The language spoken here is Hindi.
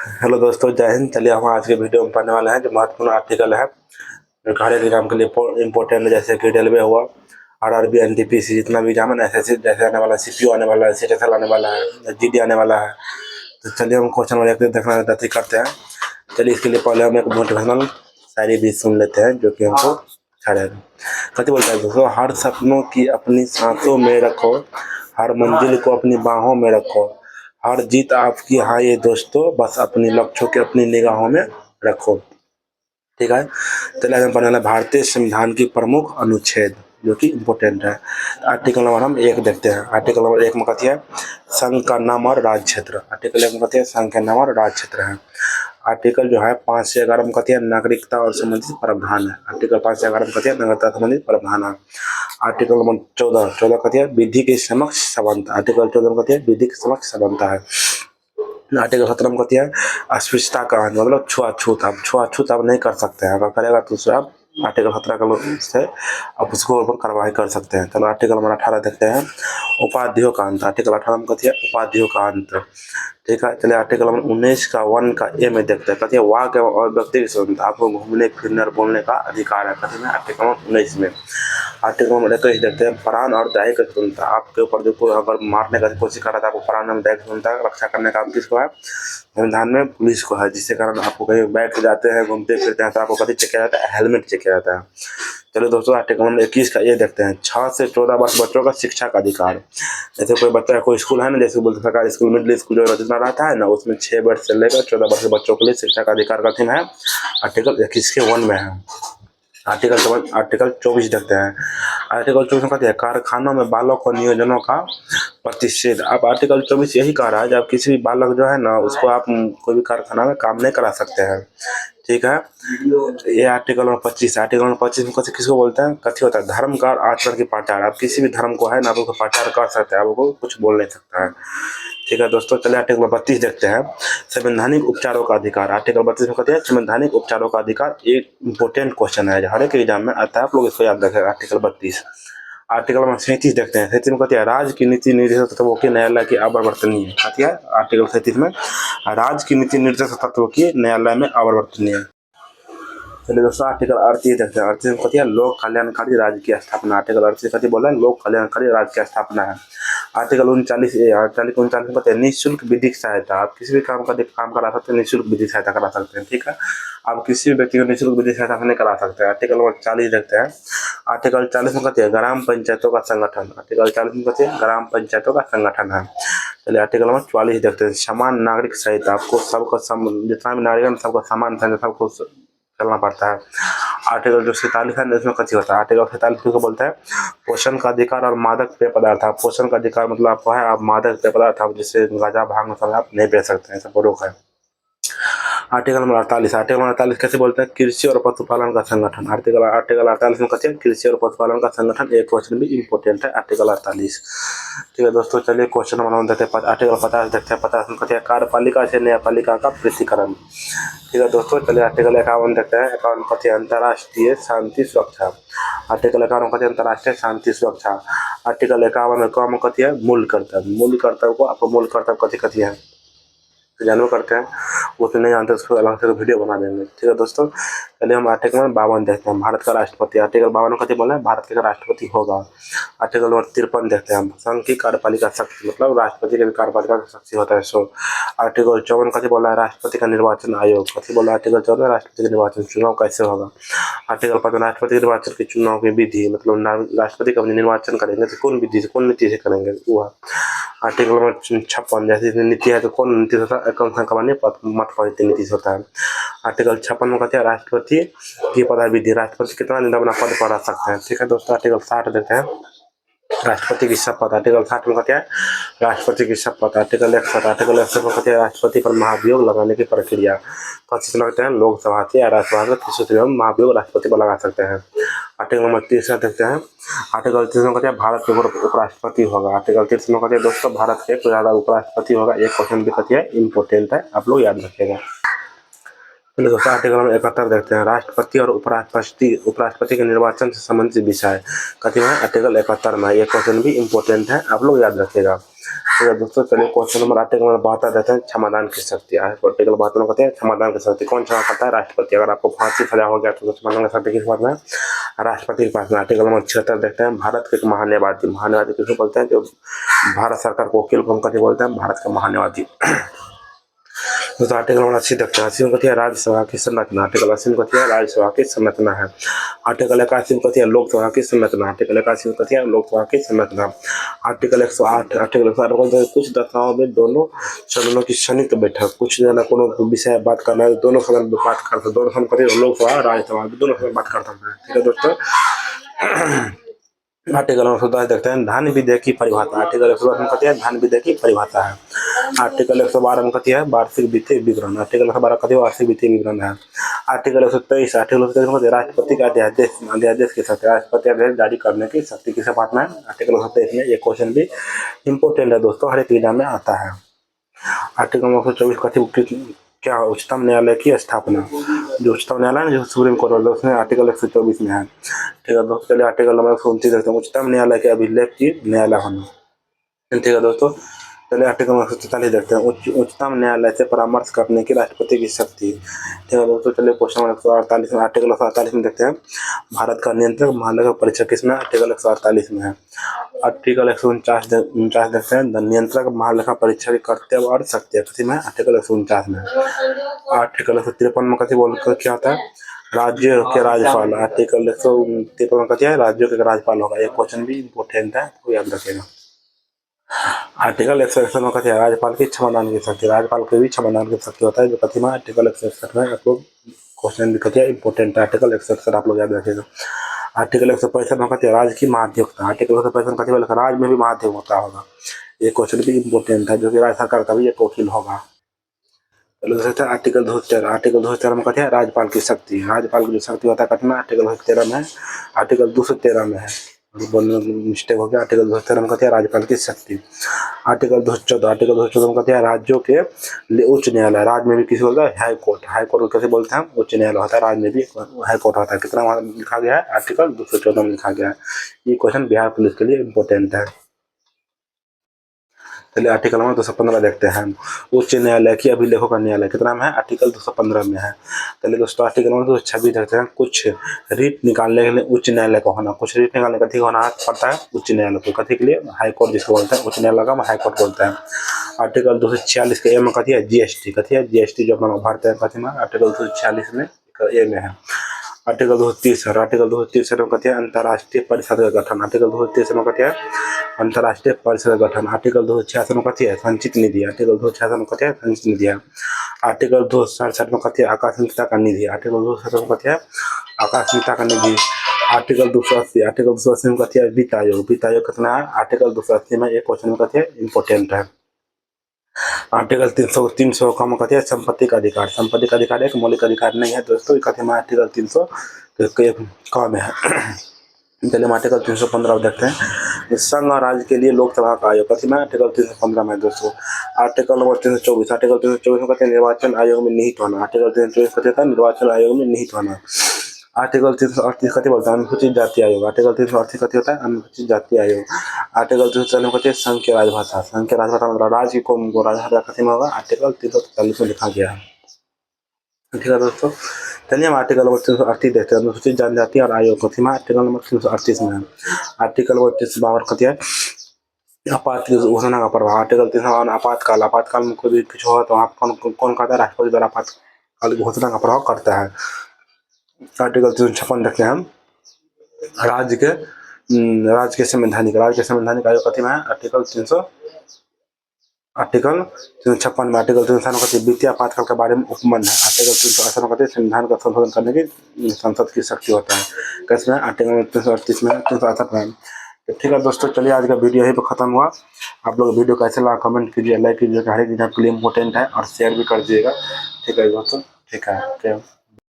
हेलो दोस्तों, जय हिंद। चलिए हम आज के वीडियो में पढ़ने वाले हैं जो महत्वपूर्ण आर्टिकल है जो हर एक एग्जाम के लिए इम्पोर्टेंट है, जैसे कि रेलवे हुआ, आरआरबी, एनटीपीसी, जितना भी एग्जाम है ना, एसएससी जैसे आने वाला है, सीपीओ आने वाला है, सीटीएसएल आने वाला है, जीडी आने वाला है। तो चलिए हम क्वेश्चन नंबर 1 देखना करते हैं। चलिए इसके लिए पहले हम एक मोटिवेशनल शायरी भी सुन लेते हैं जो कि हमको अच्छा रहेगा। कथी बोलता है दोस्तों, हर सपनों की अपनी सांसों में रखो, हर मंजिल को अपनी बाहों में रखो, हर जीत आपकी हाँ ये दोस्तों, बस अपनी लक्ष्यों के अपनी निगाहों में रखो। ठीक है, चलिए आज हम पढ़ने वाले भारतीय संविधान की प्रमुख अनुच्छेद जो कि इम्पोर्टेंट है। आर्टिकल नंबर हम 1 देखते हैं। आर्टिकल नंबर 1 में कहती है संघ का नाम और राज्य क्षेत्र। आर्टिकल 1 में कहती है संघ का नाम और राज्य क्षेत्र है। आर्टिकल जो है 5 से 11 में कहती है नागरिकता और संबंधित प्रावधान है। आर्टिकल 5 से 11 में कहती है नागरिकता संबंधित प्रावधान है। आर्टिकल नंबर 14 कहती है विधि के समक्ष समानता। आर्टिकल 14 में कहती है विधि के समक्ष समानता है। आर्टिकल 17 में कहती है अस्पृश्यता का मतलब छुआछूत। आप छुआछूत आप नहीं कर सकते हैं, अगर करेगा तो उससे आप आर्टिकल 17 का से आप उसको ऊपर कार्रवाई कर सकते हैं। चलो आर्टिकल नंबर 18 देखते हैं उपाधियों का अंत। आर्टिकल 18 में कहती है उपाधियों का अंत। ठीक है, चलिए आर्टिकल नंबर 19 का 1 का ए में देखते हैं। कहती है वाक और व्यक्ति की स्वतंत्रता, आपको घूमने फिरने और बोलने का अधिकार है। कहते हैं आर्टिकल नंबर 19 में। आर्टिकल नंबर 21 देखते हैं प्राण और दया की स्वतंत्रता, आपके ऊपर जो कोई अगर मारने का कोशिश कर रहा था आपको प्राण और दया की स्वतंत्रता रक्षा करने का किसको है, संविधान में पुलिस को है, जिसके कारण आपको कहीं बैठ के जाते हैं घूमते फिरते हैं तो आपको कभी चेक किया जाता है, हेलमेट चेक किया जाता है। चलो दोस्तों आर्टिकल नंबर 21 का ये देखते हैं 6 से 14 वर्ष बच्चों का शिक्षा का अधिकार। जैसे कोई बच्चा कोई स्कूल है ना, जैसे बोलते सरकारी स्कूल, मिडिल स्कूल जो जितना रहता है ना, उसमें 6 वर्ष से लेकर 14 वर्ष के बच्चों के लिए शिक्षा का अधिकार का थीम है आर्टिकल 21 के 1 में है। आर्टिकल 24 देखते हैं। आर्टिकल 24 में कहते हैं कारखानों में बालक और नियोजनों का प्रतिषेध। अब आर्टिकल 24 यही कह रहा है जब किसी भी बालक जो है ना उसको आप कोई भी कारखाना में काम नहीं करा सकते हैं। ठीक है, ये आर्टिकल नंबर 25। आर्टिकल नंबर 25 में किसको बोलते हैं, कथी होता है धर्म का और आचरण की प्रचार। आप किसी भी धर्म को है ना आप उसको प्रचार कर सकते हैं, आपको कुछ बोल नहीं सकता है। ठीक है दोस्तों, चलिए आर्टिकल 32 देखते हैं संवैधानिक उपचारों का अधिकार। आर्टिकल 32 में कहते हैं संवैधानिक उपचारों का अधिकार। एक इंपॉर्टेंट क्वेश्चन है हर एक एग्जाम में आता है, आप लोग इसको याद रखें। आर्टिकल 32। आर्टिकल नंबर 37 देखते हैं। 37 में कहते हैं राज्य की नीति निर्देशक तत्वों की न्यायालय की अपरिवर्तनीय। कहती है आर्टिकल 37 में राज्य की नीति निर्देशक तत्वों की न्यायालय में अपरिवर्तनीय। चलिए दोस्तों आर्टिकल 38 देखते हैं। 38 में कहती है लोक कल्याणकारी राज्य की स्थापना। आर्टिकल 38 कहती बोला है लोक कल्याणकारी राज्य की स्थापना है। आर्टिकल 39A 39 में कहते हैं निःशुल्क विधिक सहायता। आप किसी भी काम करा सकते हैं, निःशुल्क विधिक सहायता करा सकते हैं। ठीक है, आप किसी भी व्यक्ति को निःशुल्क विधिक सहायता नहीं करा सकते हैं। आर्टिकल नंबर 40 देखते हैं। आर्टिकल 40 में कहते हैं ग्राम पंचायतों का संगठन। आर्टिकल 40 में कहते हैं ग्राम पंचायतों का संगठन है। चलिए आर्टिकल नंबर 44 देखते हैं समान नागरिक सहित। आपको सबको जितना भी नागरिक है सबको समान सबको चलना पड़ता है। आर्टिकल जो 47 है इसमें कथी होता है, आर्टिकल 47 को बोलते हैं पोषण का अधिकार और मादक पेय पदार्थ। आप पोषण का अधिकार मतलब आपको है आप मादक पेय पदार्थ आप जिससे गांजा भांग मसाला आप नहीं बेच सकते हैं, सब रोक है। Article number 48। आर्टिकल नंबर 48 कैसे बोलते हैं कृषि और पशुपालन का संगठन। आर्टिकल 48 में कहते हैं कृषि और पशुपालन का संगठन। एक क्वेश्चन भी इंपॉर्टेंट है आर्टिकल 48। ठीक है दोस्तों, चलिए क्वेश्चन नंबर 1 देखते हैं। आर्टिकल 50 देखते हैं। 50 में कहते हैं कार्यपालिका से न्यायपालिका का पृथक्करण। ठीक है दोस्तों, चलिए आर्टिकल 51 देखते हैं। 51 कहते हैं अंतर्राष्ट्रीय शांति सुरक्षा। आर्टिकल 51 कहते हैं अंतर्राष्ट्रीय शांति सुरक्षा। आर्टिकल 51 में कौन कहती है मूल कर्तव्य। मूल कर्तव्य को आपको मूल कर्तव्य कथी है तो जानवर करते हैं, वो तो नहीं जानते उसको अलग से वीडियो बना देंगे। ठीक है दोस्तों, चलिए हम आर्टिकल नंबर 52 देखते हैं भारत का राष्ट्रपति। आर्टिकल 52 कहते बोला है भारत का राष्ट्रपति होगा। आर्टिकल नंबर 53 देखते हैं हम संघ की कार्यपालिका शक्ति मतलब राष्ट्रपति के भी कार्यपालिका शक्ति होता है सो। आर्टिकल 54 कहते बोला है राष्ट्रपति का निर्वाचन आयोग। कहते बोला आर्टिकल 54 राष्ट्रपति का निर्वाचन चुनाव कैसे होगा। आर्टिकल 15 राष्ट्रपति के निर्वाचन के चुनाव की विधि मतलब राष्ट्रपति का निर्वाचन करेंगे तो कौन विधि से कौन नीति से करेंगे वो है। आर्टिकल नंबर 56 जैसे नीति है तो कौन नीति होता है मत पद नीति से होता है। आर्टिकल 56 में कहते हैं राष्ट्रपति की पदाविधि। राष्ट्रपति कितना दिन अपना पद पर रह सकते हैं। ठीक है दोस्तों, आर्टिकल 60 देते हैं राष्ट्रपति की शपथ। आर्टिकल 60 में कहते हैं राष्ट्रपति की शपथ। आर्टिकल 61 में कहते हैं राष्ट्रपति पर महाभियोग लगाने की प्रक्रिया। पच्चीस लगते हैं लोकसभा से या राज्यसभा से महाभियोग राष्ट्रपति पर लगा सकते हैं। आर्टिकल नंबर 30 देखते हैं। आर्टिकल 30 में कहते हैं भारत के उपराष्ट्रपति होगा। आर्टिकल 30 में कहते हैं दोस्तों भारत के ज़्यादा उपराष्ट्रपति होगा। एक क्वेश्चन भी कहती है इंपॉर्टेंट है, आप लोग याद रखिएगा। चलिए दोस्तों आर्टिकल नंबर 71 देखते हैं। राष्ट्रपति और उपराष्ट्रपति के निर्वाचन से संबंधित विषय कथी है आर्टिकल 71 में। ये क्वेश्चन भी इंपॉर्टेंट है, आप लोग याद रखिएगा। ठीक है दोस्तों, चलिए क्वेश्चन नंबर आर्टिकल नंबर 72 देते हैं। क्षमादान की शक्ति। आर्टिकल 72 कहते हैं क्षमादान की शक्ति कौन क्षमा करता है? राष्ट्रपति। अगर आपको फांसी सजा हो गया तो क्षमादान की शक्ति किस पास में? राष्ट्रपति के पास में। आर्टिकल नंबर 76 देखते हैं। भारत के महान्यायवादी। महान्यायवादी किसको बोलते हैं? जो भारत सरकार को वकील को कथी बोलते हैं? भारत का महान्यायवादी। दोस्तों आर्टिकल नंबर 80 देखते हैं। 80 में कहती है राज्यसभा की संरचना। आर्टिकल 80 में कहती है राज्यसभा की संरचना है। आर्टिकल 81 में कहती है लोकसभा की संरचना। आर्टिकल 81 में कहती है लोकसभा की संरचना। आर्टिकल 108 में कुछ दफाओं में दोनों सदनों की संयुक्त बैठक। कुछ जना कोनो विषय बात करना है, दोनों सदन में बात करते, दोनों सदन कहते हैं लोकसभा राज्यसभा दोनों सदन बात करता है। ठीक है दोस्तों, आर्टिकल नंबर 110 देखते हैं धन विधेयक की परिभाषा। आर्टिकल 110 में कहती है धन विधेयक की परिभाषा है। आर्टिकल 112 में कहती है वार्षिक वित्तीय विवरण। आर्टिकल 112 कहती है वार्षिक वित्तीय विवरण है। आर्टिकल 123 में राष्ट्रपति का अध्यादेश की शक्ति। राष्ट्रपति अध्यादेश जारी करने की शक्ति किसे पास में? आर्टिकल 123 में। ये क्वेश्चन भी इंपोर्टेंट है दोस्तों, हर एक एग्जाम में आता है। आर्टिकल 124 कहती क्या उच्चतम न्यायालय की स्थापना। जो उच्चतम न्यायालय जो सुप्रीम कोर्ट वाला उसमें आर्टिकल 124 में है। ठीक है दोस्तों, चलिए आर्टिकल नंबर 129 देखते हैं। उच्चतम न्यायालय के अभिलेख की न्यायालय होना। ठीक है दोस्तों, चलिए आर्टिकल 144 देखते हैं। उच्चतम न्यायालय से परामर्श करने की राष्ट्रपति की शक्ति। ठीक है दोस्तों, चलिए क्वेश्चन नंबर 148 में। आर्टिकल 148 में देखते हैं भारत का नियंत्रक महालेखा परीक्षक किसमें? आर्टिकल 148 में है। आर्टिकल 149 देखते हैं नियंत्रक महालेखा परीक्षक के कर्तव्य और शक्तियाँ किसी में? आर्टिकल 149 में। आर्टिकल 153 में कथी बोलकर क्या होता है? राज्य के राज्यपाल। आर्टिकल 153 में कहती है राज्यों के राज्यपाल होगा। ये क्वेश्चन भी इंपॉर्टेंट है, तो याद रखिएगा। आर्टिकल 161 में कहती है राज्यपाल की क्षमादान की शक्ति। राज्यपाल के भी क्षमादान की शक्ति होता है जो कथी में? आर्टिकल 161 में। आप लोग क्वेश्चन भी कहती है इंपॉर्टेंट है, आर्टिकल 161 आप लोग याद रखिएगा। आर्टिकल 165 में कहती है राज्य की महाधिवक्ता। आर्टिकल 165 में कहती है राज्य में भी महाधिवक्ता होगा। ये क्वेश्चन भी इंपॉर्टेंट है, जो कि राज्य सरकार का भी एक वकील होगा। आर्टिकल 213 में कहते हैं राज्यपाल की शक्ति। राज्यपाल की जो शक्ति होता है कथी में? आर्टिकल 213 में है। आर्टिकल 213 में है, बोलने में मिस्टेक हो गया। आर्टिकल 213 में कहते हैं राज्यपाल की शक्ति। आर्टिकल 214 में कहते हैं राज्यों के उच्च न्यायालय। राज्य में भी किसी बोलता है हाई कोर्ट। हाई कोर्ट को कैसे बोलते हैं? उच्च न्यायालय होता है, राज्य में भी हाई कोर्ट होता है। कितना वहाँ लिखा गया है? आर्टिकल 214 में लिखा गया है। ये क्वेश्चन बिहार पुलिस के लिए इंपॉर्टेंट है। चलिए आर्टिकल नंबर 215 देखते हैं। उच्च न्यायालय की अभिलेखों का न्यायालय कितना में है? आर्टिकल 215 में है। चलिए दोस्तों आर्टिकल नंबर 226 देखते हैं। कुछ रीट निकालने के लिए उच्च न्यायालय का होना। कुछ रीट निकालने कथी होना पड़ता है? उच्च न्यायालय को। कथी के लिए? हाई कोर्ट जिसको बोलते हैं, उच्च न्यायालय का हाई कोर्ट बोलते हैं। आर्टिकल 246 के ए में कथी है? जीएसटी। कथी है? जीएसटी जो अपना भरते हैं कथी में? आर्टिकल 246 में ए में है। आर्टिकल 230 आर्टिकल 230 में कहते हैं अंतर्राष्ट्रीय परिषद का गठन। आर्टिकल 230 में कहते हैं अंतर्राष्ट्रीय परिषद का गठन। आर्टिकल 266 में कहती है संचित निधि। आर्टिकल 266 में कहते हैं संचित निधि है। आर्टिकल 267 में कहती है आकस्मिकता का निधि। आर्टिकल 267 में कहती है आकस्मिकता का निधि। आर्टिकल 280 में कहती है वित्त आयोग। वित्त आयोग कितना है? आर्टिकल 280 में एक क्वेश्चन में कहते हैं इंपॉर्टेंट है। आर्टिकल 300 का कहते हैं संपत्ति का अधिकार। संपत्ति का अधिकार एक मौलिक अधिकार नहीं है दोस्तों, कहते हैं आर्टिकल 300 का में है। चलिए आर्टिकल 315 देखते हैं। संघ और राज्य के लिए लोकसभा का आयोग कथी में? आर्टिकल 315 में दोस्तों। आर्टिकल नंबर 324 आर्टिकल 324 में कहते हैं निर्वाचन आयोग में निहित होना। आर्टिकल 324 कहते हैं निर्वाचन आयोग में निहित होना। आर्टिकल 338 कथी बोलता है? अनुसूचित जाति आयोग। आर्टिकल 338 कथी होता है? अनुसूचित जाति आयोग। आर्टिकल 340 कहते हैं संघ की राजभाषा। संघ की राजभाषा मतलब राज्य को राजभाषा कथी में होगा? आर्टिकल 340 में लिखा गया है। ठीक है दोस्तों, चलिए हम आर्टिकल नंबर 338 देखते हैं। अनुसूचित जनजाति और आयोग कथी में? आर्टिकल नंबर 338 में है। आर्टिकल नंबर 352 कथी है? आपातकाल घोषणा का प्रभाव। आर्टिकल 352 आपातकाल। आपातकाल में कोई भी कुछ हो तो आप कौन कहता है? राष्ट्रपति द्वारा आपातकाल घोषणा का प्रभाव करता है। आर्टिकल 356 देखते हैं हम राज्य के संवैधानिक आयोग कथी में है? आर्टिकल 356 में। आर्टिकल 357 कहते हैं वित्तीय आपातकाल के बारे में उपमन है। आर्टिकल 358 कहते हैं संविधान का संशोधन करने की संसद की शक्ति होता है। कैसे में? आर्टिकल 338 में 368 में। तो ठीक है दोस्तों, चलिए आज का वीडियो यहीं पर खत्म हुआ। आप लोग वीडियो कैसे लगा कमेंट कीजिए, लाइक कीजिए, हर एक चीज़ आपके लिए इंपॉर्टेंट है, और शेयर भी कर दीजिएगा। ठीक है दोस्तों, ठीक है।